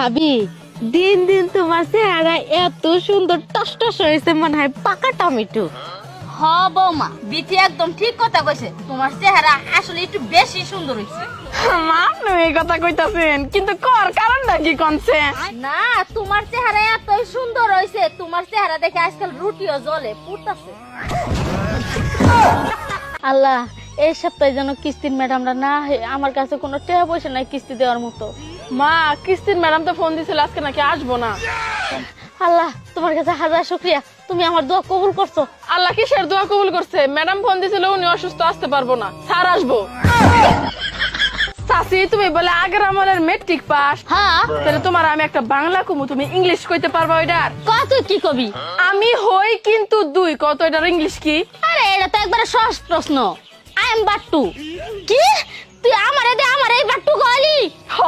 ভাবি দিন দিন তোমার চেহারা এত সুন্দর টসটস হয়েছে মনে হয় পাকা টমেটো। হ বৌমা বিটি একদম ঠিক কথা কইছে, তোমার চেহারা আসলে একটু বেশি সুন্দর হইছে। মা আপনি এই কথা কইতাছেন, কিন্তু কর কারণটা কি কোনছে? না তোমার চেহারা এতই সুন্দর হইছে, তোমার চেহারা দেখে আজকাল রুটিও জ্বলে পুড়তাছে। আল্লাহ এই সপ্তাহে যেন কিস্তির ম্যাডামরা না আমার কাছে কোনো টাকা পয়সা নাই কিস্তি দেওয়ার মতো। মা কিস্তির ম্যাডাম তো ফোন দিছিল আজকে নাকি আসবো না। আল্লাহ তোমার কাছে হাজার শুকরিয়া, তুমি আমার দোয়া কবুল করছো। আল্লাহ কিসের দোয়া কবুল করছে? ম্যাডাম ফোন দিছিল উনি অসুস্থ আসতে পারবো না, স্যার আসবো। চাচি তুমি বলে আগের আমলের মেট্রিক পাস, হ্যাঁ তাহলে তোমার আমি একটা বাংলা কমু, তুমি ইংলিশ কইতে পারবা ওইটার? কত কি কবি? আমি হই কিন্তু দুই, কত এটার ইংলিশ কি? আরে এটা তো একবারে সহজ প্রশ্ন। I am বাট্টু। কি তুই আমারে দে আমারে এই বাট্টু কইলি? হ